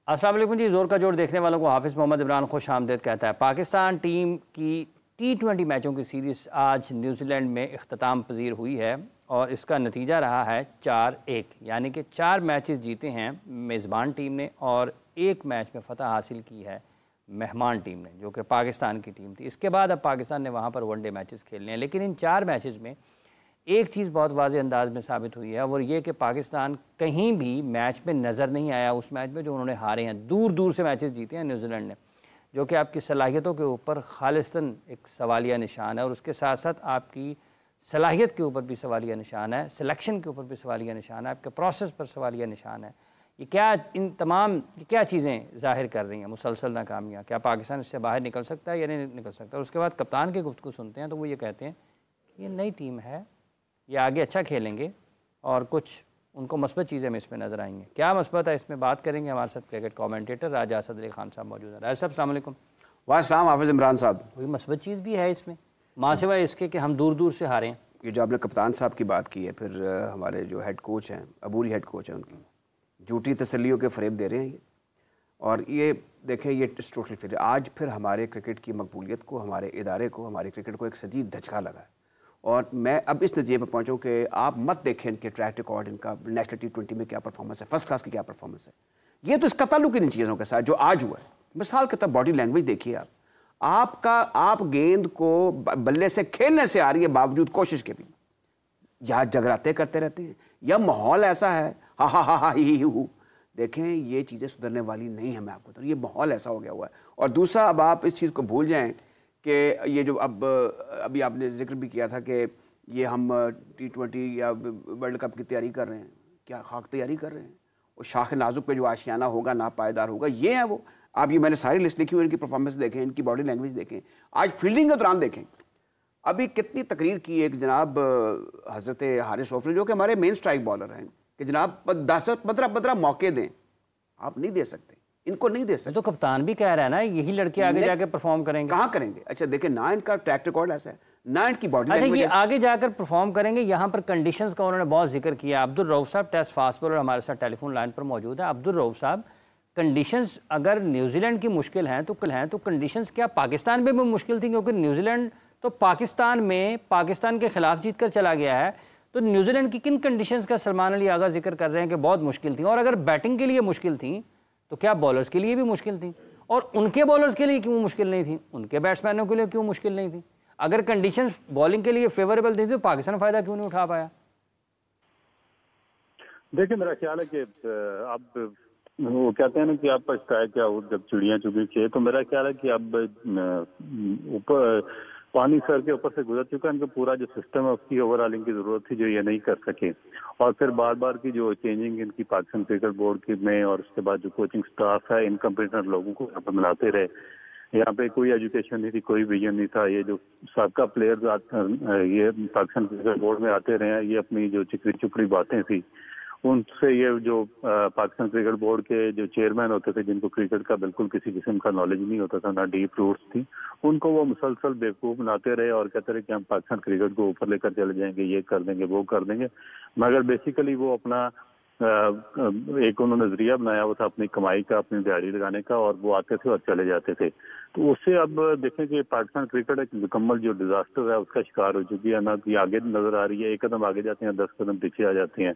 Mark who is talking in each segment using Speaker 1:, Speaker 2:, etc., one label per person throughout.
Speaker 1: अस्सलाम वालेकुम जी। जोर का जोर देखने वालों को हाफिज़ मोहम्मद इमरान खुश आमदेद कहता है। पाकिस्तान टीम की T20 मैचों की सीरीज़ आज न्यूजीलैंड में इख्तिताम पजीर हुई है और इसका नतीजा रहा है 4-1, यानी कि 4 मैचेस जीते हैं मेज़बान टीम ने और 1 मैच में फ़तह हासिल की है मेहमान टीम ने, जो कि पाकिस्तान की टीम थी। इसके बाद अब पाकिस्तान ने वहाँ पर वनडे मैचेस खेलने हैं, लेकिन इन 4 मैचेस में एक चीज़ बहुत वाज़े अंदाज में साबित हुई है, और ये कि पाकिस्तान कहीं भी मैच में नज़र नहीं आया उस मैच में जो उन्होंने हारे हैं। दूर दूर से मैचेस जीते हैं न्यूजीलैंड ने, जो कि आपकी सलाहियतों के ऊपर खालिस्तन एक सवालिया निशान है, और उसके साथ साथ आपकी सलाहियत के ऊपर भी सवालिया निशान है, सिलेक्शन के ऊपर भी सवालिया निशान है, आपके प्रोसेस पर सवालिया निशान है। ये क्या, इन तमाम क्या चीज़ें ज़ाहिर कर रही हैं मुसलसल नाकामियाँ? क्या पाकिस्तान इससे बाहर निकल सकता है या नहीं निकल सकता? और उसके बाद कप्तान की गुफ्तगू सुनते हैं तो वो ये कहते हैं कि ये नई टीम है, ये आगे अच्छा खेलेंगे और कुछ उनको मस्बत चीज़ें में इसमें नज़र आएंगी। क्या मस्बत है, इसमें बात करेंगे। हमारे साथ क्रिकेट कमेंटेटर राजा असद अली खान साहब मौजूद हैं। राजा साहब अस्सलाम वालेकुम।
Speaker 2: वालेकुम हाफिज़ इमरान साहब।
Speaker 1: कोई मस्बत चीज़ भी है इसमें, माँ सिवाय इसके कि हम दूर दूर से हारे हैं?
Speaker 2: ये जो आपने कप्तान साहब की बात की है, फिर हमारे जो हेड कोच हैं, अबूरी हेड कोच हैं, उनकी झूठी तसल्लियों के फ़रेब दे रहे हैं ये। और ये देखें, ये टोटल फिर आज फिर हमारे क्रिकेट की मकबूलियत को, हमारे इदारे को, हमारे क्रिकेट को एक शदीद धचका लगा है। और मैं अब इस नतीजे पर पहुँचूँ कि आप मत देखें इनके ट्रैक रिकॉर्ड, इनका नेशनल T20 में क्या परफॉर्मेंस है, फर्स्ट क्लास की क्या परफॉर्मेंस है। ये तो इसका ताल्लुक इन चीज़ों के साथ जो आज हुआ है। मिसाल के तौर बॉडी लैंग्वेज देखिए आप गेंद को बल्ले से खेलने से आ रही है बावजूद कोशिश के भी, या जगराते करते रहते हैं, या माहौल ऐसा है हा हा हा हा ही हु। देखें, ये चीज़ें सुधरने वाली नहीं है। मैं आपको तो ये माहौल ऐसा हो गया हुआ है। और दूसरा, अब आप इस चीज़ को भूल जाएं कि ये जो अभी आपने जिक्र भी किया था कि ये हम T20 या वर्ल्ड कप की तैयारी कर रहे हैं, क्या खाक तैयारी कर रहे हैं? वो शाख नाजुक पे जो आशियाना होगा, ना पायदार होगा, ये है वो। आप ये मैंने सारी लिस्ट लिखी हुई, इनकी परफॉर्मेंस देखें, इनकी बॉडी लैंग्वेज देखें, आज फील्डिंग के दौरान देखें। अभी कितनी तकरीर की एक जनाब हज़रत हारिस रऊफ़ ने, जो कि हमारे मेन स्ट्राइक बॉलर हैं, कि जनाब 10-15 मौके दें। आप नहीं दे सकते, इनको नहीं दे सकते।
Speaker 1: तो कप्तान भी कह रहा है ना, यही लड़के आगे जाकर परफॉर्म करेंगे।
Speaker 2: कहाँ करेंगे? अच्छा देखें, ना इनका ट्रैक रिकॉर्ड ऐसा है, ना इनकी बॉडी
Speaker 1: अच्छा, ये आगे जाकर परफॉर्म करेंगे। यहाँ पर कंडीशंस का उन्होंने बहुत जिक्र किया। अब्दुल रऊफ साहब टेस्ट फास्ट बॉलर हमारे साथ टेलीफोन लाइन पर मौजूद है। अब्दुल रऊफ साहब, कंडीशंस अगर न्यूजीलैंड की मुश्किल हैं तो कंडीशंस क्या पाकिस्तान में भी मुश्किल थी? क्योंकि न्यूजीलैंड तो पाकिस्तान में पाकिस्तान के खिलाफ जीत कर चला गया है। तो न्यूजीलैंड की किन कंडीशंस का सलमान अली आगा जिक्र कर रहे हैं कि बहुत मुश्किल थी? और अगर बैटिंग के लिए मुश्किल थी तो क्या बॉलर्स के लिए भी मुश्किल थी? और उनके बॉलर्स के लिए क्यों मुश्किल नहीं थी? उनके बैट्समैनों के लिए क्यों मुश्किल नहीं थी? अगर कंडीशंस बॉलिंग के लिए फेवरेबल थी तो पाकिस्तान फ़ायदा क्यों नहीं उठा पाया?
Speaker 3: देखिए, मेरा ख्याल है कि अब वो कहते हैं ना कि आप पछताए क्या हो जब चिड़िया चुगी खे। तो मेरा ख्याल है कि अब ऊपर पानी सर के ऊपर से गुजर चुका है। इनका पूरा जो सिस्टम है उसकी ओवरऑलिंग की जरूरत थी, जो ये नहीं कर सके। और फिर बार बार की जो चेंजिंग इनकी पाकिस्तान क्रिकेट बोर्ड की में, और उसके बाद जो कोचिंग स्टाफ है, इनकम्पिटेंट लोगों को यहाँ पर मिलाते रहे। यहाँ पे कोई एजुकेशन नहीं थी, कोई विजन नहीं था। ये जो साबका प्लेयर्स ये पाकिस्तान क्रिकेट बोर्ड में आते रहे हैं, ये अपनी जो चिकनी चुपड़ी बातें थी उनसे, ये जो पाकिस्तान क्रिकेट बोर्ड के जो चेयरमैन होते थे, जिनको क्रिकेट का बिल्कुल किसी किस्म का नॉलेज नहीं होता था, ना डीप रूट्स थी, उनको वो मुसलसल बेवकूफ़ बनाते रहे और कहते रहे कि हम पाकिस्तान क्रिकेट को ऊपर लेकर चले जाएंगे, ये कर देंगे, वो कर देंगे। मगर बेसिकली वो अपना एक उन्होंने नजरिया बनाया हुआ था अपनी कमाई का, अपनी दिहाड़ी लगाने का, और वो आते थे और चले जाते थे। तो उससे अब देखें कि पाकिस्तान क्रिकेट एक मुकम्मल जो डिजास्टर है उसका शिकार हो चुकी है। ना कि आगे नजर आ रही है, एक कदम आगे जाते हैं, 10 कदम पीछे आ जाते हैं।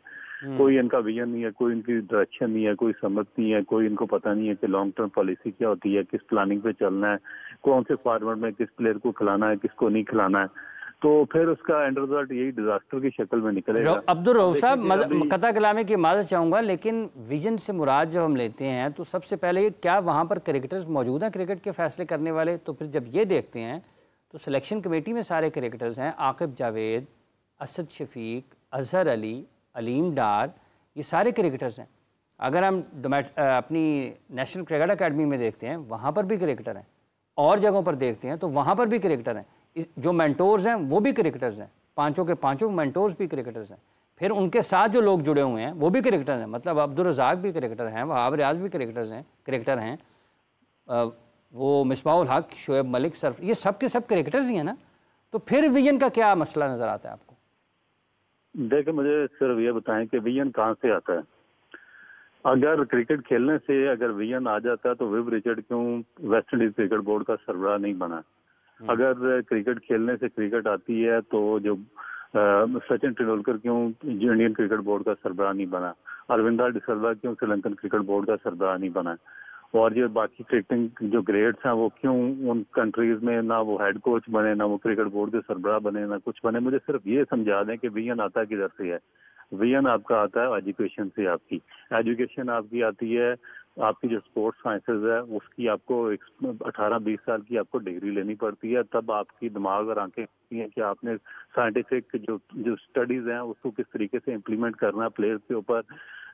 Speaker 3: कोई इनका विजन नहीं है, कोई इनकी डायरेक्शन नहीं है, कोई समझ नहीं है, कोई इनको पता नहीं है कि लॉन्ग टर्म पॉलिसी क्या होती है, किस प्लानिंग पे चलना है, कौन से फॉर्मेट में किस प्लेयर को खिलाना है, किसको नहीं खिलाना है। तो फिर उसका एंड रिजल्ट यही डिजास्टर की शक्ल में निकलेगा।
Speaker 1: अब्दुल रऊफ साहब, कता कलामे की इजाज़त चाहूँगा, लेकिन विजन से मुराद जब हम लेते हैं तो सबसे पहले क्या वहाँ पर क्रिकेटर्स मौजूद हैं, क्रिकेट के फैसले करने वाले? तो फिर जब ये देखते हैं तो सिलेक्शन कमेटी में सारे क्रिकेटर्स हैं, आकिब जावेद, असद शफीक, अजहर अली, अलीम डार, ये सारे क्रिकेटर्स हैं। अगर हम अपनी नेशनल क्रिकेट अकेडमी में देखते हैं, वहाँ पर भी क्रिकेटर हैं, और जगहों पर देखते हैं तो वहाँ पर भी क्रिकेटर हैं। जो मेंटोर्स हैं वो भी क्रिकेटर्स हैं, पांचों के पांचों मेंटोर्स भी क्रिकेटर्स हैं। फिर उनके साथ जो लोग जुड़े हुए हैं वो भी क्रिकेटर हैं, मतलब अब्दुल रज़ाक भी क्रिकेटर हैं, वहाब रियाज भी क्रिकेटर हैं, वो मिसबाहुल हक, शोएब मलिक, सर्फ, ये सब के सब क्रिकेटर्स ही हैं ना। तो फिर विजन का क्या मसला नज़र आता है आपको?
Speaker 3: देखिए, मुझे सिर्फ ये बताएं कि विजन कहाँ से आता है। अगर क्रिकेट खेलने से अगर वियन आ जाता तो विव रिचर्ड क्यों वेस्ट इंडीज क्रिकेट बोर्ड का सरबराह नहीं बना? अगर क्रिकेट खेलने से क्रिकेट आती है तो जो सचिन तेंदुलकर क्यों इंडियन क्रिकेट बोर्ड का सरबराह नहीं बना? अरविंदा डिसल्वा क्यों श्रीलंकन क्रिकेट बोर्ड का सरबराह नहीं बना? और जो बाकी क्रिकेटिंग जो ग्रेड्स हैं वो क्यों उन कंट्रीज में ना वो हेड कोच बने, ना वो क्रिकेट बोर्ड के सरबराह बने, ना कुछ बने? मुझे सिर्फ ये समझा दें कि वियन आता किधर से है। विजन आपका आता है एजुकेशन से। आपकी एजुकेशन आपकी आती है, आपकी जो स्पोर्ट्स साइंसेज है उसकी आपको 18-20 साल की आपको डिग्री लेनी पड़ती है, तब आपकी दिमाग और आंखें हैं कि आपने साइंटिफिक जो स्टडीज हैं उसको किस तरीके से इम्प्लीमेंट करना है प्लेयर्स के ऊपर,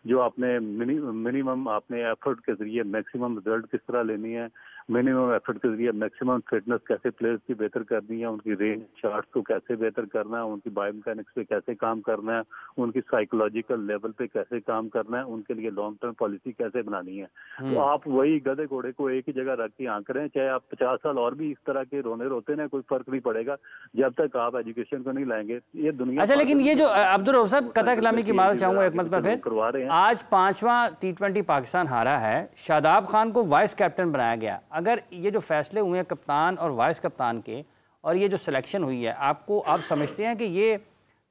Speaker 3: जो आपने मिनिमम आपने एफर्ट के जरिए मैक्सिमम रिजल्ट किस तरह लेनी है, मिनिमम एफर्ट के जरिए मैक्सिमम फिटनेस कैसे प्लेयर्स की बेहतर करनी है, उनकी रेंज चार्ट को कैसे बेहतर करना है, उनकी बायोमैकेनिक्स पे कैसे काम करना है, उनकी साइकोलॉजिकल लेवल पे कैसे काम करना है, उनके लिए लॉन्ग टर्म पॉलिसी कैसे बनानी है। तो आप वही गधे घोड़े को एक ही जगह रख के आंक रहे हैं, चाहे आप 50 साल और भी इस तरह के रोते ना, कोई फर्क नहीं पड़ेगा जब तक आप एजुकेशन को नहीं लाएंगे। ये दुनिया।
Speaker 1: अच्छा, लेकिन ये जो अब्दुल रऊफ साहब कथा कलामी की मार चाहूंगा एक मतलब फिर करवा रहे हैं। आज 5वां T20 पाकिस्तान हारा है, शादाब खान को वाइस कैप्टन बनाया गया। अगर ये जो फैसले हुए हैं कप्तान और वाइस कप्तान के, और ये जो सिलेक्शन हुई है, आपको आप समझते हैं कि ये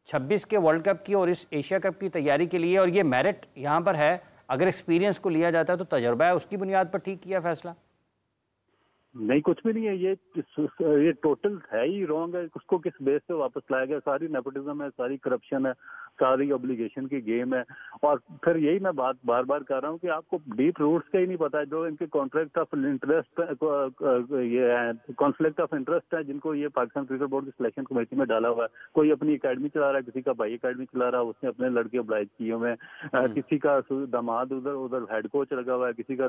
Speaker 1: 26 के वर्ल्ड कप की और इस एशिया कप की तैयारी के लिए, और ये मेरिट यहाँ पर है, अगर एक्सपीरियंस को लिया जाता है तो तजर्बा है, उसकी बुनियाद पर ठीक किया फैसला?
Speaker 3: नहीं, कुछ भी नहीं है। ये टोटल है ही रॉन्ग है। उसको किस बेस पे वापस लाया गया? सारी नेपोटिज्म है, सारी करप्शन है, सारी ऑब्लिगेशन की गेम है। और फिर यही मैं बात बार बार कर रहा हूँ कि आपको डीप रूट्स का ही नहीं पता है। जो इनके कॉन्फ्लिक्ट ऑफ इंटरेस्ट ये है, कॉन्फ्लिक्ट ऑफ इंटरेस्ट है, जिनको ये पाकिस्तान क्रिकेट बोर्ड की सिलेक्शन कमेटी में डाला हुआ है। कोई अपनी अकेडमी चला रहा है, किसी का भाई अकेडमी चला रहा है, उसने अपने लड़के ऑब्लाइज किए हुए हैं, किसी का दामाद उधर हेड कोच लगा हुआ है, किसी का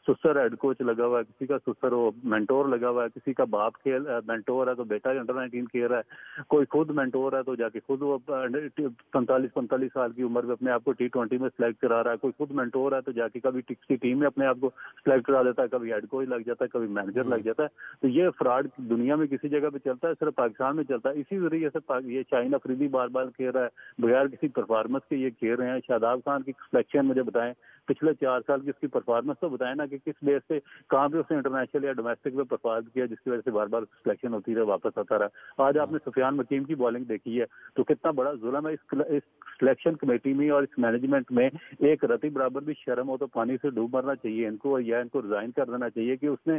Speaker 3: सुसर हेड कोच लगा हुआ है, किसी का सुसर मेंटोर लगा हुआ है, किसी का बाप खेल मेंटोर है तो बेटा अंडर-19 खेल रहा है, कोई खुद मेंटोर है तो जाके खुद वो 45 साल की उम्र में अपने आप को T20 में सिलेक्ट करा रहा है, कोई खुद मेंटोर है तो जाके कभी किसी टीम में अपने आप को सिलेक्ट करा देता है, कभी हेड कोच लग जाता है, कभी मैनेजर लग जाता है। तो ये फ्रॉड दुनिया में किसी जगह पे चलता है, सिर्फ पाकिस्तान में चलता है। इसी जरिए से ये शाहीन अफरीदी बार बार खेल रहा है, बगैर किसी परफॉर्मेंस के ये खेल रहे हैं। शादाब खान की सिलेक्शन मुझे बताएं, पिछले 4 साल की उसकी परफॉर्मेंस तो बताएं ना, कि किस बेस पे कहाँ पे उसने इंटरनेशनल या डोमेस्टिक में परफॉर्म किया जिसकी वजह से बार बार सिलेक्शन होती रही, वापस आता रहा। आज आपने सुफियान मकीम की बॉलिंग देखी है तो कितना बड़ा जुल्म है इस सिलेक्शन कमेटी में और इस मैनेजमेंट में। एक रति बराबर भी शर्म हो तो पानी से डूब मरना चाहिए इनको, या इनको रिजाइन कर देना चाहिए कि उसने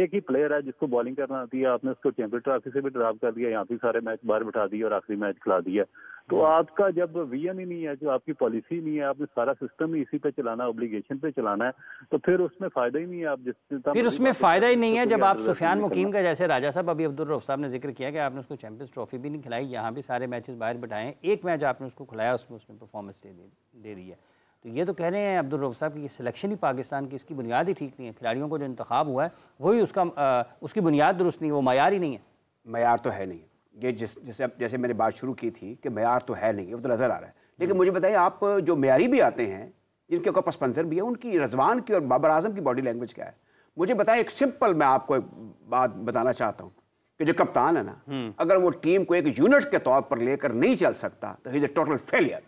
Speaker 3: एक ही प्लेयर है जिसको बॉलिंग करना आती है, आपने उसको चैंपियन ट्रॉफी से भी ड्रॉप कर दिया, यहाँ भी सारे मैच बाहर बिठा दिए और आखिरी मैच खिला दिया। तो आपका जब विजन ही नहीं है, जो आपकी पॉलिसी नहीं है, आपने सारा सिस्टम ही इसी पे चलाना, ऑब्लिगेशन पे चलाना है, तो फिर उसमें फायदा ही नहीं है। आप
Speaker 1: फिर उसमें फायदा ही नहीं है जब आप सुफियान मुकीम का, जैसे राजा साहब अभी अब्दुल रऊफ साहब ने जिक्र किया कि आपने उसको चैंपियंस ट्रॉफी भी नहीं खिलाई, यहाँ भी सारे मैचेस बाहर बिठाए, एक मैच आपने उसको खिलाया, उसमें उसने परफॉर्मेंस दे दी है। तो ये तो कह रहे हैं अब्दुल रऊफ साहब की सिलेक्शन ही पाकिस्तान की, इसकी बुनियाद ही ठीक नहीं है, खिलाड़ियों को जो इंतखाब हुआ है वही उसकी बुनियाद दुरुस्त नहीं, वो मयार ही नहीं है।
Speaker 2: मयार तो है नहीं, ये जैसे मैंने बात शुरू की थी कि मयार तो है नहीं, वो तो नज़र आ रहा है। लेकिन मुझे बताइए, आप जो मयारी भी आते हैं, जिनके ऊपर पस मंज़र भी है, उनकी रजवान की और बाबर आजम की बॉडी लैंग्वेज क्या है? मुझे बताएं। एक सिंपल मैं आपको एक बात बताना चाहता हूँ कि जो कप्तान है ना, अगर वो टीम को एक यूनिट के तौर पर लेकर नहीं चल सकता तो he is a total failure.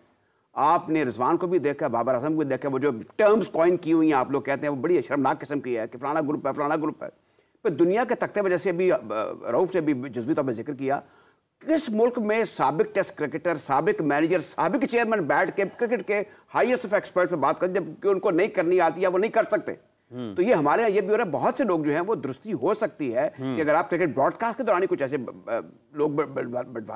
Speaker 2: आपने रिजवान को भी देखा, बाबर आजम को भी देखा, वो जो टर्म्स कॉइन की हुई हैं आप लोग कहते हैं वो बड़ी शर्मनाक किस्म की है कि फलाना ग्रुप है, फलाना ग्रुप है। पर दुनिया के तख्ते पर, जैसे अभी रऊफ से भी जज्वी तौर पर जिक्र किया, किस मुल्क में साबिक टेस्ट क्रिकेटर, साबिक मैनेजर, साबिक चेयरमैन बैठ के क्रिकेट के हाईएस्ट ऑफ एक्सपर्ट पे बात करें जबकि उनको नहीं करनी आती है, वो नहीं कर सकते? तो ये हमारे यहाँ ये भी हो रहा है। बहुत से लोग जो हैं वो दुरुस्ती हो सकती है कि अगर आप क्रिकेट ब्रॉडकास्ट के दौरान ही कुछ ऐसे लोग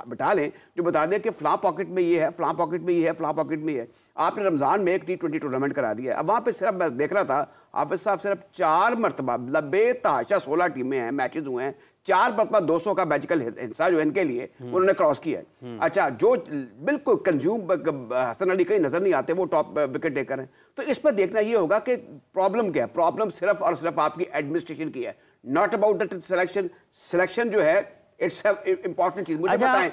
Speaker 2: बिठा लें जो बता दें कि फलां पॉकेट में ये है, फलां पॉकेट में ये है, फलां पॉकेट में ये है। आपने रमज़ान में एक T20 टूर्नामेंट करा दिया, अब वहाँ पे सिर्फ मैं देख रहा था हाफिज साहब सिर्फ 4 मरतबा बेतहाशा 16 टीमें हैं, मैचेज हुए हैं, 4 मरतबा 200 का मैजिकल हिस्सा जो इनके लिए उन्होंने क्रॉस किया है। अच्छा, जो बिल्कुल कंज्यूम हसन अली कहीं नजर नहीं आते, वो टॉप विकेट टेकर हैं। तो इस पर देखना ये होगा कि प्रॉब्लम क्या है। प्रॉब्लम सिर्फ और सिर्फ आपकी एडमिनिस्ट्रेशन की है, not about the selection. Selection जो है इट्स इंपॉर्टेंट चीज। मुझे बताएं,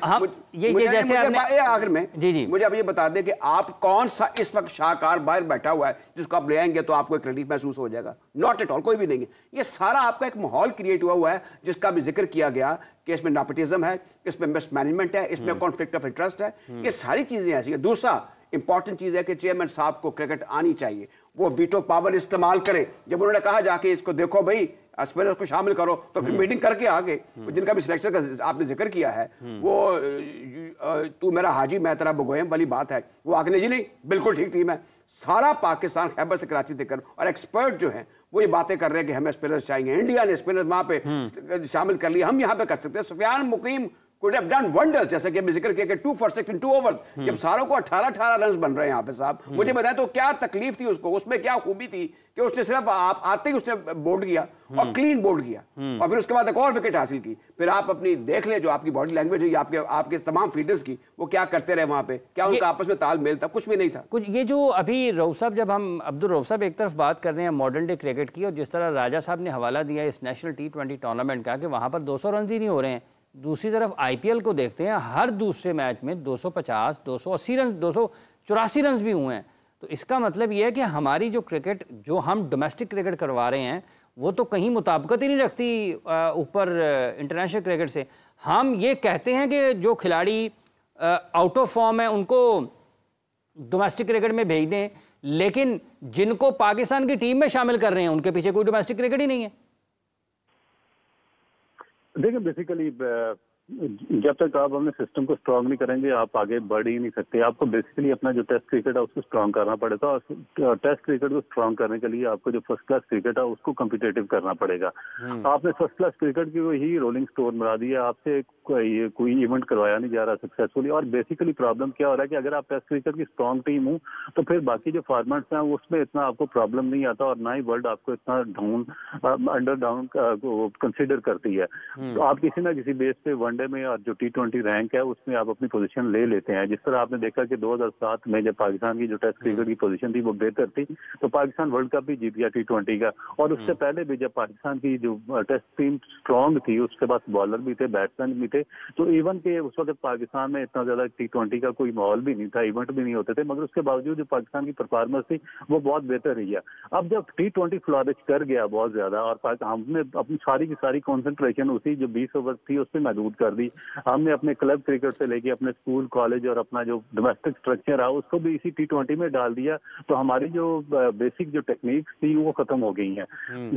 Speaker 2: आखिर में जी मुझे अब ये बता दें कि आप कौन सा इस वक्त शाहकार बाहर बैठा हुआ है जिसको आप ले आएंगे तो आपको एक रिलीफ महसूस हो जाएगा? नॉट एट ऑल, कोई भी नहीं है। ये सारा आपका एक माहौल क्रिएट हुआ है जिसका भी जिक्र किया गया कि इसमें नेपोटिज्म है, इसमें मिसमैनेजमेंट है, इसमें कॉन्फ्लिक्ट ऑफ इंटरेस्ट है, ये सारी चीजें ऐसी है। दूसरा, इंपॉर्टेंट चीज़ है कि चेयरमैन साहब को क्रिकेट आनी चाहिए, वो वीटो पावर इस्तेमाल करें। जब उन्होंने कहा जाके इसको देखो भाई स्पिनर को शामिल करो, तो फिर मीटिंग करके आ गए। जिनका भी सिलेक्शन का आपने जिक्र किया है, वो तू मेरा हाजी मैं तेरा बगोयम वाली बात है, वो आगे जी नहीं बिल्कुल ठीक टीम है। सारा पाकिस्तान खैबर से कराची तक और एक्सपर्ट जो हैं वो ये बातें कर रहे हैं कि हमें स्पिनर्स चाहिए। इंडिया ने स्पिनर वहां पे शामिल कर लिया, हम यहाँ पे कर सकते हैं। सुफियान मुकीम could have done wonders, जैसे कि जिक्र किया कि 2 for 6 in 2 overs, जब सारों को 18 रन बन रहे हैं हाफिज साहब, मुझे बताएं तो क्या तकलीफ थी उसको, उसमें क्या खूबी थी कि उसने सिर्फ आप आते ही उसने बोल्ड किया और क्लीन बोल्ड किया और फिर उसके बाद एक और विकेट हासिल की। फिर आप अपनी देख ले जो आपकी बॉडी लैंग्वेज है आपके तमाम फील्डर्स की, वो क्या करते रहे वहां पे, क्या उनका आपस में तालमेल था, कुछ भी नहीं था कुछ।
Speaker 1: ये जो अभी रऊफ साहब, जब हम अब्दुल रऊफ साहब एक तरफ बात कर रहे हैं मॉडर्न डे क्रिकेट की, और जिस तरह राजा साहब ने हवाला दिया इस नेशनल T20 टूर्नामेंट का कि वहां पर 200 रन ही नहीं हो रहे हैं, दूसरी तरफ IPL को देखते हैं, हर दूसरे मैच में 250, 280 रन, 284 रन भी हुए हैं। तो इसका मतलब ये है कि हमारी जो क्रिकेट, जो हम डोमेस्टिक क्रिकेट करवा रहे हैं, वो तो कहीं मुताबिकत ही नहीं रखती ऊपर इंटरनेशनल क्रिकेट से। हम ये कहते हैं कि जो खिलाड़ी आउट ऑफ फॉर्म है उनको डोमेस्टिक क्रिकेट में भेज दें, लेकिन जिनको पाकिस्तान की टीम में शामिल कर रहे हैं उनके पीछे कोई डोमेस्टिक क्रिकेट ही नहीं है।
Speaker 3: देखिए बेसिकली जब तक आप अपने सिस्टम को स्ट्रांग नहीं करेंगे आप आगे बढ़ ही नहीं सकते। आपको बेसिकली अपना जो टेस्ट क्रिकेट है उसको स्ट्रांग करना पड़ेगा, और टेस्ट क्रिकेट को स्ट्रांग करने के लिए आपको जो फर्स्ट क्लास क्रिकेट है उसको कम्पिटेटिव करना पड़ेगा। आपने फर्स्ट क्लास क्रिकेट की ही रोलिंग स्टोर बना दिया, आपसे कोई इवेंट करवाया नहीं जा रहा सक्सेसफुली। और बेसिकली प्रॉब्लम क्या हो रहा है कि अगर आप टेस्ट क्रिकेट की स्ट्रांग टीम हो तो फिर बाकी जो फॉर्मेट्स हैं उसमें इतना आपको प्रॉब्लम नहीं आता, और ना ही वर्ल्ड आपको इतना डाउन कंसिडर करती है। तो आप किसी ना किसी बेस पे वनडे में और जो T20 रैंक है उसमें आप अपनी पोजीशन ले लेते हैं। जिस तरह आपने देखा कि 2007 में जब पाकिस्तान की जो टेस्ट क्रिकेट की पोजीशन थी वो बेहतर थी, तो पाकिस्तान वर्ल्ड कप भी जीत गया T20 का। और उससे पहले भी जब पाकिस्तान की जो टेस्ट टीम स्ट्रांग थी, उसके पास बॉलर भी थे, बैट्समैन भी थे, तो इवन के उस वक्त पाकिस्तान में इतना ज्यादा T20 का कोई माहौल भी नहीं था, इवेंट भी नहीं होते थे, मगर उसके बावजूद जो पाकिस्तान की परफॉर्मेंस थी वो बहुत बेहतर रही है। अब जब T20 फ्लॉरिश कर गया बहुत ज्यादा, और हमने अपनी सारी की सारी कॉन्सेंट्रेशन उसी जो 20 ओवर थी उसमें महदूद कर दी। हमने अपने क्लब क्रिकेट से लेके अपने स्कूल कॉलेज और अपना जो डोमेस्टिक स्ट्रक्चर है उसको भी इसी T20 में डाल दिया, तो हमारी जो बेसिक जो टेक्निक्स थी वो खत्म हो गई हैं,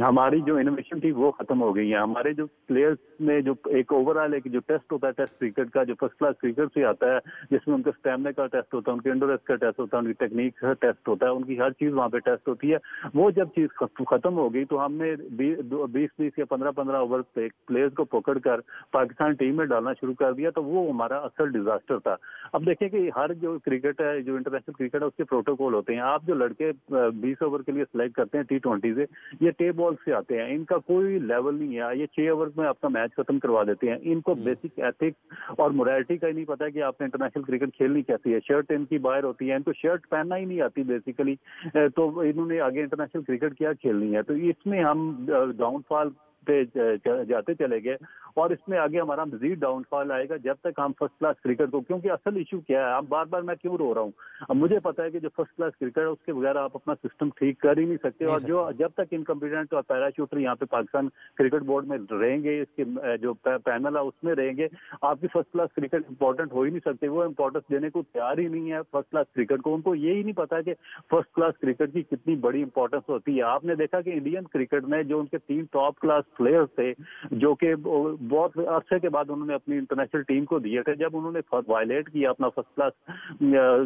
Speaker 3: हमारी जो इनोवेशन थी वो खत्म हो गई है। हमारे जो प्लेयर्स में जो एक ओवरऑल एक जो टेस्ट होता है टेस्ट क्रिकेट का, जो फर्स्ट क्लास क्रिकेट से आता है, जिसमें उनका स्टैमिना का टेस्ट होता है, उनके एंडोरेंस का टेस्ट होता है, उनकी टेक्निक का टेस्ट होता है, उनकी हर चीज वहाँ पे टेस्ट होती है। वो जब चीज खत्म हो गई तो हमने 20 या 15 ओवर पे प्लेयर्स को पकड़कर पाकिस्तान टीम में डालना शुरू कर दिया, तो वो हमारा असल डिजास्टर था। अब देखिए कि हर जो क्रिकेट है, जो इंटरनेशनल क्रिकेट है, उसके प्रोटोकॉल होते हैं। आप जो लड़के 20 ओवर के लिए सिलेक्ट करते हैं T20 से, ये टेप बॉल से आते हैं, इनका कोई लेवल नहीं है, ये 6 ओवर में आपका मैच खत्म करवा देते हैं। इनको बेसिक एथिक्स और मोरालिटी का ही नहीं पता है कि आपने इंटरनेशनल क्रिकेट खेलनी कैसी है। शर्ट इनकी बाहर होती है, इनको शर्ट पहनना ही नहीं आती बेसिकली, तो इन्होंने आगे इंटरनेशनल क्रिकेट क्या खेलनी है। तो इसमें हम डाउनफॉल पे जाते चले गए, और इसमें आगे हमारा मजीद डाउनफॉल आएगा जब तक हम फर्स्ट क्लास क्रिकेट को, क्योंकि असल इशू क्या है, अब बार बार मैं क्यों रो रहा हूँ, अब मुझे पता है कि जो फर्स्ट क्लास क्रिकेट है उसके बगैर आप अपना सिस्टम ठीक कर ही नहीं सकते, और जो जब तक इनकम्पिटेंट और पैराशूटर यहाँ पे पाकिस्तान क्रिकेट बोर्ड में रहेंगे, इसके जो पैनल है उसमें रहेंगे, आपकी फर्स्ट क्लास क्रिकेट इंपॉर्टेंट हो ही नहीं सकते। वो इंपॉर्टेंस देने को तैयार ही नहीं है फर्स्ट क्लास क्रिकेट को, उनको ये ही नहीं पता कि फर्स्ट क्लास क्रिकेट की कितनी बड़ी इंपॉर्टेंस होती है। आपने देखा कि इंडियन क्रिकेट में जो उनके 3 टॉप क्लास प्लेयर्स थे, जो कि बहुत अरसे के बाद उन्होंने अपनी इंटरनेशनल टीम को दिए थे, जब उन्होंने वायलेट किया अपना फर्स्ट क्लास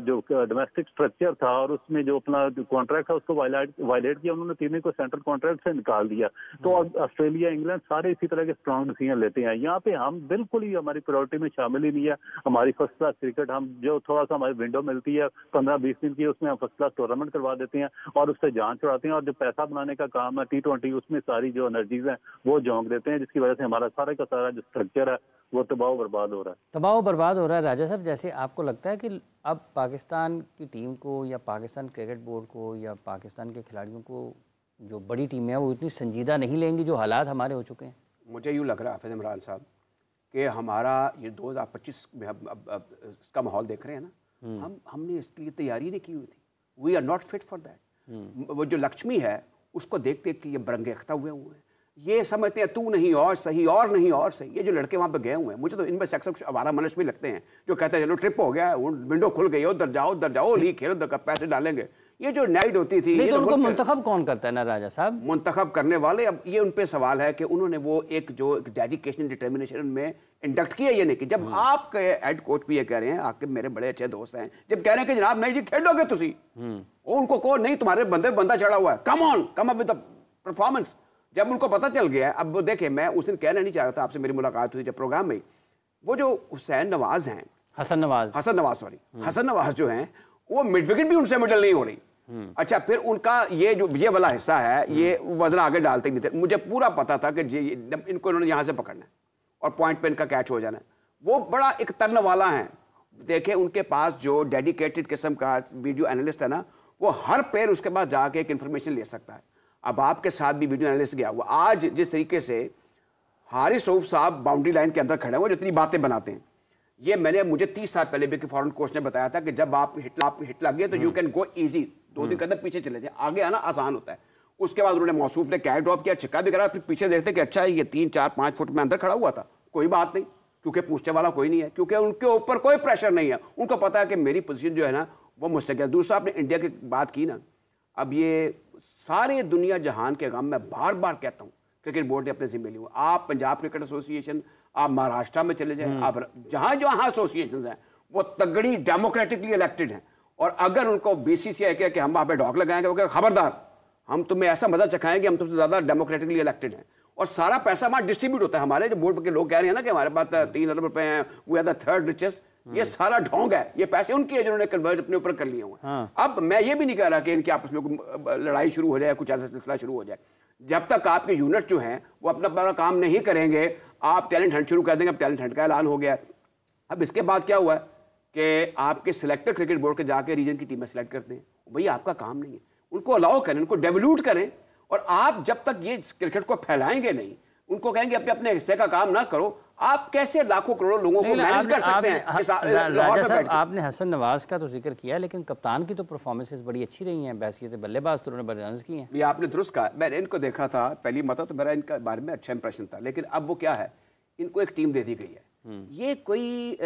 Speaker 3: जो डोमेस्टिक स्ट्रक्चर था और उसमें जो अपना कॉन्ट्रैक्ट था उसको वायलेट किया, उन्होंने तीनों को सेंट्रल कॉन्ट्रैक्ट से निकाल दिया। तो ऑस्ट्रेलिया, इंग्लैंड सारे इसी तरह के स्ट्रॉन्ग डिसीजन लेते हैं। यहाँ पे हम बिल्कुल ही हमारी प्रायोरिटी में शामिल ही नहीं है हमारी फर्स्ट क्लास क्रिकेट। हम जो थोड़ा सा हमारी विंडो मिलती है 15-20 दिन की, उसमें हम फर्स्ट क्लास टूर्नामेंट करवा देते हैं और उससे जान छुड़ाते हैं, और जो पैसा बनाने का काम है T20 उसमें सारी जो एनर्जीज हैं वो झोंक देते हैं, जिसकी वजह से हमारा सारा का सारा जो स्ट्रक्चर है वो तबाह बर्बाद हो रहा है।
Speaker 1: तबाह बर्बाद हो रहा है। राजा साहब, जैसे आपको लगता है कि अब पाकिस्तान की टीम को या पाकिस्तान क्रिकेट बोर्ड को या पाकिस्तान के खिलाड़ियों को जो बड़ी टीमें हैं वो इतनी संजीदा नहीं लेंगी जो हालात हमारे हो चुके हैं?
Speaker 2: मुझे यूँ लग रहा है हाफिज इमरान साहब कि हमारा ये 2025 में अब इसका माहौल देख रहे हैं ना, हमने इसके लिए तैयारी नहीं की हुई थी। We are not fit for that. वो जो लक्ष्मी है उसको देख देख के ये बरंगे अख्ता हुए हैं। ये समझते हैं तू नहीं और सही और नहीं और सही। ये जो लड़के वहाँ पे गए हुए हैं, मुझे तो इनमें से अक्सर कुछ आवारा मनस भी लगते हैं जो कहते हैं चलो ट्रिप हो गया, विंडो खुल गई, उधर जाओ लीग खेलो, उधर पैसे डालेंगे। ये जो नाइट होती थी,
Speaker 1: नहीं तो उनको मुंतखब कौन करता है ना राजा साहब?
Speaker 2: मुंतखब करने वाले। अब ये उन पे सवाल है कि उन्होंने वो एक जो डेडिकेशन डिटर्मिनेशन में इंडक्ट किया ये नहीं कि जब आपके हेड कोच भी ये कह रहे हैं, आपके मेरे बड़े अच्छे दोस्त हैं, जब कह रहे हैं कि जनाब नहीं जी खेलोगे तुसी, उनको कहो नहीं तुम्हारे बंदा चढ़ा हुआ है, come up with the performance. जब उनको पता चल गया है, अब वो देखे, मैं उस दिन कहना नहीं चाह रहा था, आपसे मेरी मुलाकात हुई जब प्रोग्राम में, वो जो हुसैन नवाज हैं, हसन नवाज जो हैं, वो मिड विकेट भी उनसे मिडल नहीं हो रही। अच्छा, फिर उनका ये वाला हिस्सा है, ये वजन आगे डालते नहीं थे। मुझे पूरा पता था कि इनको इन्होंने यहाँ से पकड़ना है और पॉइंट पे इनका कैच हो जाना है। वो बड़ा एक तरन वाला है। देखे उनके पास जो डेडिकेटेड किस्म का वीडियो एनालिस्ट है ना, वो हर पैर उसके पास जाके एक इन्फॉर्मेशन ले सकता है। अब आपके साथ भी वीडियो एनालिस्ट गया हुआ, आज जिस तरीके से हारिस रऊफ साहब बाउंड्री लाइन के अंदर खड़े हुए जितनी बातें बनाते हैं, ये मुझे 30 साल पहले भी फॉरेन कोच ने बताया था कि जब आप हिट लग गए तो यू कैन गो इजी, 2-3 कदम पीछे चले जाए, आगे आना आसान होता है। उसके बाद उन्होंने मौसूफ ने कैच ड्रॉप किया, छिक्का भी करा, फिर पीछे देखते कि अच्छा ये 3-4-5 फुट में अंदर खड़ा हुआ था, कोई बात नहीं, क्योंकि पूछने वाला कोई नहीं है, क्योंकि उनके ऊपर कोई प्रेशर नहीं है। उनको पता है कि मेरी पोजीशन जो है ना वो मुस्तकिल। दूसरा, आपने इंडिया की बात की ना, अब ये सारे दुनिया जहान के गम में बार बार कहता हूँ क्रिकेट बोर्ड ने अपने जिम्मे ली हुआ। आप पंजाब क्रिकेट एसोसिएशन, आप महाराष्ट्र में चले जाएं, आप जहां जहां एसोसिएशन हैं वो तगड़ी डेमोक्रेटिकली इलेक्टेड हैं, और अगर उनको बीसीसीआई कहे कि हम वहां पे डॉग लगाएंगे, वो कहे खबरदार, हम तुम्हें ऐसा मजा चखाएंगे, हम तुमसे ज्यादा डेमोक्रेटिकली इलेक्टेड हैं, और सारा पैसा वहां डिस्ट्रीब्यूट होता है। हमारे जो बोर्ड के लोग कह रहे हैं ना कि हमारे पास 3 अरब रुपए हैं, we are the third richest, ये सारा ढोंग है। ये पैसे उनके हैं जिन्होंने कन्वर्ट अपने ऊपर कर लिए हुए। अब मैं ये भी नहीं कह रहा कि इनके आपस में लड़ाई शुरू हो जाए, कुछ ऐसा सिलसिला शुरू हो जाए। जब तक आपके यूनिट जो हैं वो अपना काम नहीं करेंगे, आप टैलेंट हंट शुरू कर देंगे। अब टैलेंट हंट का ऐलान हो गया। अब इसके बाद क्या हुआ कि आपके सिलेक्टर क्रिकेट बोर्ड के जाके रीजन की टीमें सेलेक्ट करते हैं। भाई आपका काम नहीं है, उनको अलाउ करें, उनको डेवल्यूट करें। और आप जब तक ये क्रिकेट को फैलाएंगे नहीं, उनको कहेंगे अपने अपने हिस्से का काम ना करो, आप कैसे लाखों करोड़ों लोगों को मैनेज कर सकते हैं?
Speaker 1: राजा साहब, आपने हसन नवाज का तो जिक्र किया, लेकिन कप्तान की तो परफॉर्मेंसेस बड़ी अच्छी रही हैं, बहसियत बल्लेबाज तो उन्होंने बड़े रन किए हैं।
Speaker 2: ये आपने दुरुस्त कहा, मैंने इनको देखा था पहली मरतबा तो मेरा इनका बारे में अच्छा इंप्रेशन था, लेकिन अब वो क्या है, इनको एक टीम दे दी गई है। ये कोई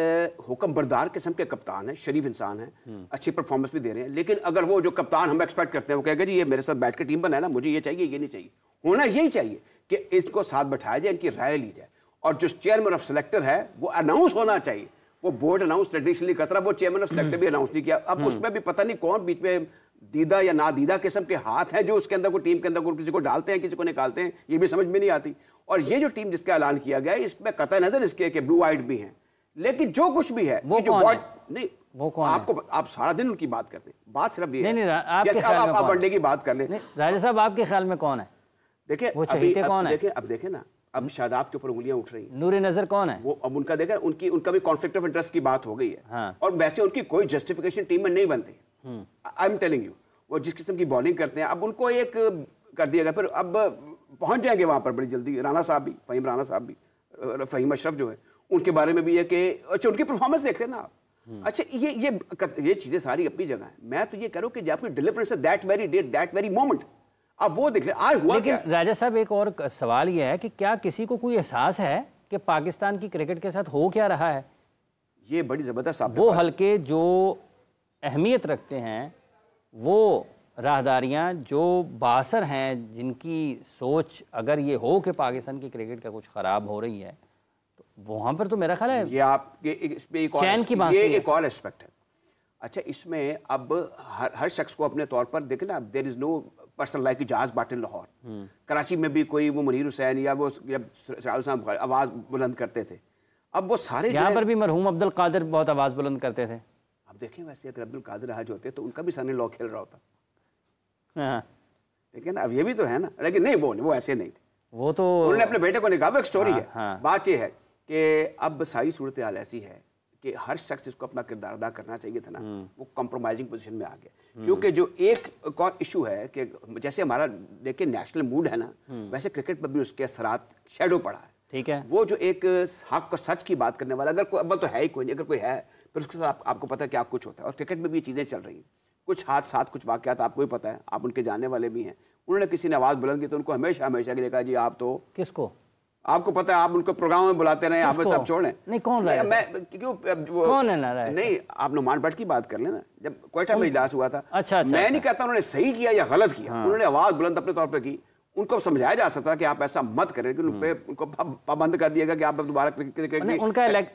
Speaker 2: हुक्म बरदार किस्म के कप्तान है, शरीफ इंसान है, अच्छी परफॉर्मेंस भी दे रहे हैं, लेकिन अगर वो जो कप्तान हम एक्सपेक्ट करते हैं वो कहेगा जी ये मेरे साथ बैठ के टीम बनाए ना, मुझे ये चाहिए ये नहीं चाहिए, होना यही चाहिए कि इसको साथ बैठाया जाए, इनकी राय ली जाए, और जो चेयरमैन ऑफ सेलेक्टर है वो अनाउंस होना चाहिए। वो बोर्ड अनाउंस ट्रेडिशनली करता रहा, वो चेयरमैन ऑफ सेलेक्टर भी अनाउंस नहीं किया। अब उसमें भी पता नहीं कौन बीच में दीदा या ना दीदा किस्म के हाथ हैं जो उसके अंदर को टीम के अंदर को किसी को डालते हैं किसी को निकालते हैं, ये भी समझ में नहीं आती। और ये जो टीम जिसका ऐलान किया गया है इसमें कतई नजर इसके कि ब्लू आइड भी हैं, लेकिन जो कुछ भी है
Speaker 1: वो
Speaker 2: जो नहीं
Speaker 1: वो कौन
Speaker 2: आपको आप सारा दिन उनकी बात करते हैं, बात सिर्फ ये
Speaker 1: नहीं,
Speaker 2: आप वनडे की बात कर लें।
Speaker 1: राजा साहब, आपके ख्याल में कौन है?
Speaker 2: देखिए
Speaker 1: वो चहीते कौन है?
Speaker 2: अब देखें ना, अब शादाब के ऊपर उंगलियां उठ रही हैं।
Speaker 1: नूर नजर कौन है?
Speaker 2: वो अब उनका देखें, उनका भी कॉन्फ्लिक्ट ऑफ इंटरेस्ट की बात हो गई है।
Speaker 1: हाँ।
Speaker 2: और वैसे उनकी कोई जस्टिफिकेशन टीम में नहीं बनती। आई एम टेलिंग यू, वो जिस किस्म की बॉलिंग करते हैं, अब उनको एक कर दिया गया, फिर अब पहुंच जाएंगे वहां पर बड़ी जल्दी। राणा साहब भी, फहीम राणा साहब भी, फहीम अशरफ जो है, उनके बारे में भी है कि अच्छा उनकी परफॉर्मेंस देख रहे हैं ना आप। अच्छा ये चीजें सारी अपनी जगह है। मैं तो ये कह रहा हूं कि जब आपकी डिलीवरेंस है that very date that very moment, अब वो देख रहे आज हुआ।
Speaker 1: लेकिन राजा साहब, एक और सवाल यह है कि क्या किसी को कोई एहसास है कि पाकिस्तान की क्रिकेट के साथ हो क्या रहा है?
Speaker 2: ये बड़ी जबरदस्त
Speaker 1: वो हल्के जो अहमियत रखते हैं, वो राहदारियां जो बासर हैं, जिनकी सोच अगर ये हो कि पाकिस्तान की क्रिकेट का कुछ ख़राब हो रही है, तो वहाँ पर तो मेरा ख्याल है
Speaker 2: ये आपके इसमें एक और एस्पेक्ट है। अच्छा, इसमें अब हर शख्स को अपने तौर पर देखें ना, there is no person like Ijaz Butt in Lahore. Karachi में भी कोई वो मुनीर हुसैन या वो जब साहब आवाज़ बुलंद करते थे, अब वो सारे
Speaker 1: यहाँ पर भी मरहूम अब्दुल कादिर बहुत आवाज़ बुलंद करते थे।
Speaker 2: अब देखें, वैसे अगर अब्दुल कादिर आज होते तो उनका भी सन इन लॉ खेल रहा होता।
Speaker 1: हाँ।
Speaker 2: ठीक है ना, अब ये भी तो है ना, लेकिन नहीं वो ऐसे नहीं थे,
Speaker 1: वो तो
Speaker 2: उन्होंने अपने बेटे को निकाला। एक स्टोरी है।
Speaker 1: हाँ।
Speaker 2: बात ये है कि अब सारी सूरत हाल ऐसी है कि हर शख्स जिसको अपना किरदार अदा करना चाहिए था ना, वो कॉम्प्रोमाइजिंग पोजीशन में आ गया। क्योंकि जो एक और इशू है कि जैसे हमारा देखिए नेशनल मूड है ना, वैसे क्रिकेट पर भी उसके असरात शैडो पड़ा है।
Speaker 1: ठीक है,
Speaker 2: वो जो एक हक और सच की बात करने वाला, अगर कोई अव्वल तो है ही कोई नहीं, अगर कोई है फिर उसके साथ आपको पता है क्या कुछ होता है। और क्रिकेट में भी ये चीज़ें चल रही हैं, कुछ हादसात कुछ वाकयात आपको भी पता है, आप उनके जानने वाले भी हैं, उन्होंने किसी ने आवाज़ बुलंद की तो उनको हमेशा हमेशा के लिए कहा जी आप तो
Speaker 1: किसको
Speaker 2: आपको पता है आप उनको प्रोग्राम में बुलाते रहे, आप सब छोड़ें।
Speaker 1: नहीं कौन रहा
Speaker 2: मैं क्यों
Speaker 1: कौन है ना रहा
Speaker 2: नहीं, आप नुमान भट्ट की बात कर लेना, जब क्वेटा में इजलास हुआ था।
Speaker 1: अच्छा,
Speaker 2: मैं नहीं कहता उन्होंने सही किया या गलत किया, उन्होंने आवाज बुलंद अपने तौर पर की, उनको समझाया जा सकता कि आप ऐसा मत करें कि उनको पाबंद कर दिएगा कि आप दोबारा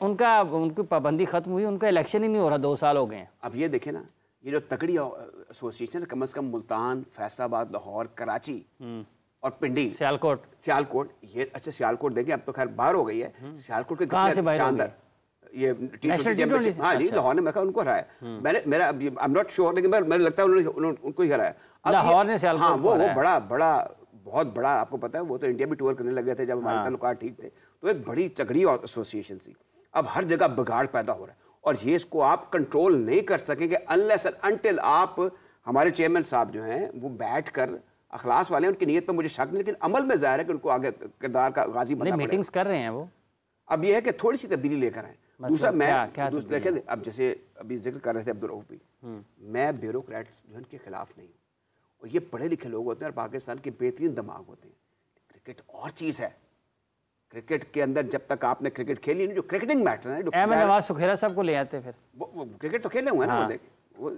Speaker 1: उनकी पाबंदी खत्म हुई, उनका इलेक्शन ही नहीं हो रहा, 2 साल हो गए हैं।
Speaker 2: अब ये देखे ना, ये जो तकड़ी एसोसिएशन कम से कम मुल्तान, फैसलाबाद, लाहौर, कराची और पिंडी, सियालकोट ये अच्छा सियालकोट देखें अब तो खैर बाहर हो गई है। सियालकोट के
Speaker 1: कहां से बाहर
Speaker 2: शानदार ये टी20 हाँ जी लाहौर ने मैं उनको हराया, मेरा आई एम नॉट श्योर लेकिन मेरे लगता है उन्होंने उनको ही हराया
Speaker 1: लाहौर ने सियालकोट।
Speaker 2: हाँ वो बड़ा बहुत बड़ा, आपको पता है वो तो इंडिया भी टूर करने लगे थे जब हमारे ताल्लुकात ठीक थे, तो एक बड़ी तगड़ी एसोसिएशन थी। अब हर जगह बिगाड़ पैदा हो रहा है और ये इसको आप कंट्रोल नहीं कर सकेंगे अनलेस अनटिल आप, हमारे चेयरमैन साहब जो हैं वो बैठ कर, अखलास वाले उनकी नीयत पर मुझे शक नहीं, लेकिन अमल में जाहिर है कि उनको आगे किरदार का गाजी बनना पड़ेगा।
Speaker 1: मीटिंग्स कर रहे हैं वो, और
Speaker 2: ये है कि थोड़ी सी तब्दीली लेकर आए। दूसरा मैं देखें, अब जैसे अभी जिक्र कर रहे थे अब्दुल रऊफ भी, मैं ब्यूरोक्रेट्स जो उनके खिलाफ नहीं हूँ, और ये पढ़े लिखे लोग होते हैं और पाकिस्तान के बेहतरीन दिमाग होते हैं। क्रिकेट और चीज़ है, क्रिकेट के अंदर जब तक आपने क्रिकेट खेली नहीं, जो क्रिकेटिंग मैटर है,
Speaker 1: अहमद नवाज सुखेरा साहब को ले आते फिर
Speaker 2: वो क्रिकेट तो खेले हुए हैं ना, वो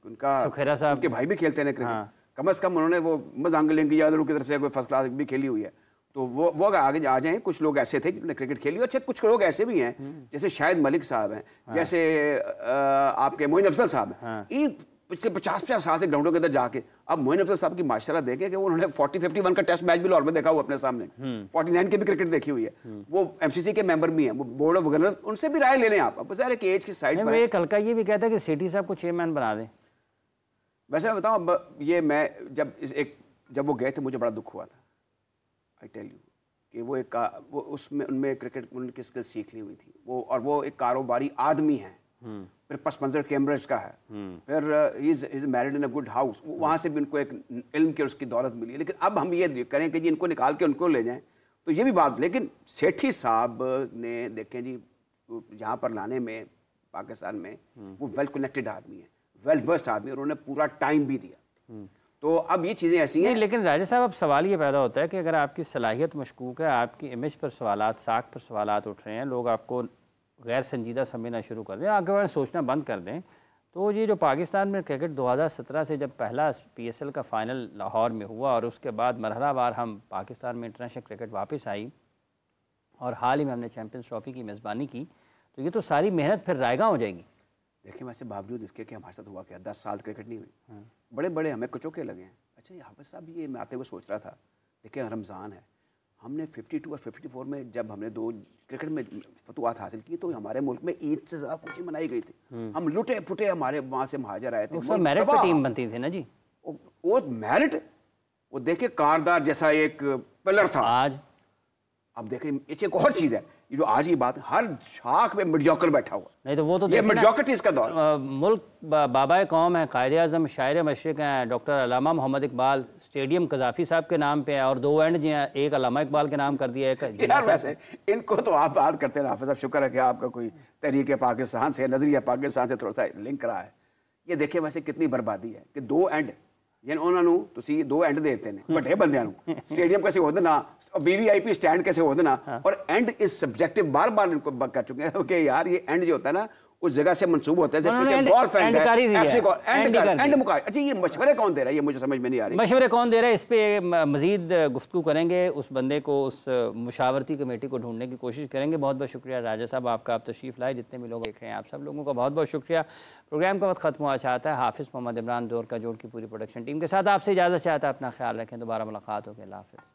Speaker 2: उनका
Speaker 1: सुखेरा साहब
Speaker 2: उनके भाई भी खेलते हैं क्रिकेट, कम से कम उन्होंने वो मजांगलिंग की याद की तरफ से कोई फर्स्ट क्लास भी खेली हुई है, तो वो आगे आ जाएं। कुछ लोग ऐसे थे जिन्होंने क्रिकेट खेली, अच्छा कुछ लोग ऐसे भी हैं जैसे शाहिद मलिक साहब हैं, जैसे आपके मोइन अफजल साहब हैं, पिछले 50-50 साल से ग्राउंडों के अंदर जाके, अब मोइन अफजल साहब की माशाल्लाह देखें कि उन्होंने 40-51 का टेस्ट मैच भी लाहौर में देखा हुआ अपने सामने, 49 की भी क्रिकेट देखी हुई है, वो एमसीसी के मेंबर भी हैं, वो बोर्ड ऑफ गवर्नर्स, उनसे भी राय ले लें आप। अब सारे एज की साइड पर
Speaker 1: एक हल्का ये भी कहता है कि सेठी साहब को चेयरमैन बना दें।
Speaker 2: वैसे मैं बताऊं, अब ये मैं जब वो गए थे मुझे बड़ा दुख हुआ था, आई टेल यू, कि वो उसमें उनमें क्रिकेट उनकी स्किल सीख ली हुई थी वो, और वो एक कारोबारी आदमी है, फिर पस मंजर कैम्ब्रिज का है, फिर he is married in a good house, वहाँ से भी उनको एक इल्म की उसकी दौलत मिली। लेकिन अब हम ये करें कि जी इनको निकाल के उनको ले जाएं, तो ये भी बात, लेकिन सेठी साहब ने देखें जी यहाँ पर लाने में पाकिस्तान में वो वेल कनेक्टेड आदमी है, वेल वर्स्ड आदमी, और उन्होंने पूरा टाइम भी दिया। तो अब ये चीज़ें ऐसी हैं।
Speaker 1: लेकिन राजा साहब अब सवाल ये पैदा होता है कि अगर आपकी सलाहियत मशकूक है, आपकी इमेज पर सवालात, साख पर सवालात उठ रहे हैं, लोग आपको गैर संजीदा समझना शुरू कर दें, आगे बढ़ सोचना बंद कर दें, तो ये जो पाकिस्तान में क्रिकेट 2017 से जब पहला PSL का फ़ाइनल लाहौर में हुआ और उसके बाद मरहलावार हम पाकिस्तान में इंटरनेशनल क्रिकेट वापस आई और हाल ही में हमने चैम्पियंस ट्रॉफी की मेज़बानी की, तो ये तो सारी मेहनत फिर रायगा हो जाएगी।
Speaker 2: देखिए वैसे बावजूद इसके कि हमारे साथ हुआ क्या, 10 साल क्रिकेट नहीं हुई, बड़े बड़े हमें कुचोके लगे हैं। अच्छा हाफिज़ साहब, ये मैं आते हुए सोच रहा था, देखिए रमज़ान है, हमने 52 और 54 में जब हमने 2 क्रिकेट में फतवात हासिल की, तो हमारे मुल्क में ईद से ज़्यादा खुशी मनाई गई थी, हम लुटे फुटे, हमारे वहाँ से महाजर आए थे,
Speaker 1: मेरिट पर टीम बनती थी ना जी,
Speaker 2: वो मेरिट, वो देखे कारदार जैसा एक पिलर था।
Speaker 1: आज
Speaker 2: अब देखें एक और चीज़ है, ये जो आज ये बात, हर शाख में मिडजॉकर बैठा हुआ,
Speaker 1: नहीं तो वो तो
Speaker 2: ये मिडजॉकर इसका दौर,
Speaker 1: मुल्क बाबाए कौम है, कायदे आज़म शायर मशरिक़ हैं, डॉक्टर अल्लामा मोहम्मद इकबाल, स्टेडियम कज़ाफ़ी साहब के नाम पे है, और 2 एंड जो हैं, एक अल्लामा इकबाल के नाम कर दिया है।
Speaker 2: यार वैसे इनको तो आप बात करते हैं हाफिज़ साहब, शुक्र है कि आपका कोई तहरीक पाकिस्तान से, नज़रिया पाकिस्तान से थोड़ा सा लिंक रहा है। ये देखिए वैसे कितनी बर्बादी है कि 2 एंड, यानी उन्होंने तुसी 2 एंड देते हैं बड़े बंदियां नूं, स्टेडियम कैसे हो देना, VVIP स्टैंड कैसे हो देना, और एंड इज सब्जेक्टिव, बार बार इनको कर चुके हैं कि यार ये एंड जो होता है ना उस जगह से मंसूब होता है, अच्छा ये मशवरे कौन दे रहा है, ये मुझे समझ में नहीं आ रही,
Speaker 1: मशवरे कौन दे रहा है, इस पे मजीद गुफ्तगू करेंगे, उस बंदे को, उस मुशावरती कमेटी को ढूंढने की कोशिश करेंगे। बहुत बहुत शुक्रिया राजा साहब आपका, आप तशरीफ़ लाए, जितने भी लोग देख रहे हैं आप सब लोगों का बहुत बहुत शुक्रिया। प्रोग्राम का वक्त खत्म हुआ चाहता है, हाफिज़ मोहम्मद इमरान दौर का जोड़ की पूरी प्रोडक्शन टीम के साथ आपसे इजाज़त चाहता है, अपना ख्याल रखें, दोबारा मुलाकात होगी, अल्लाह हाफ़िज़।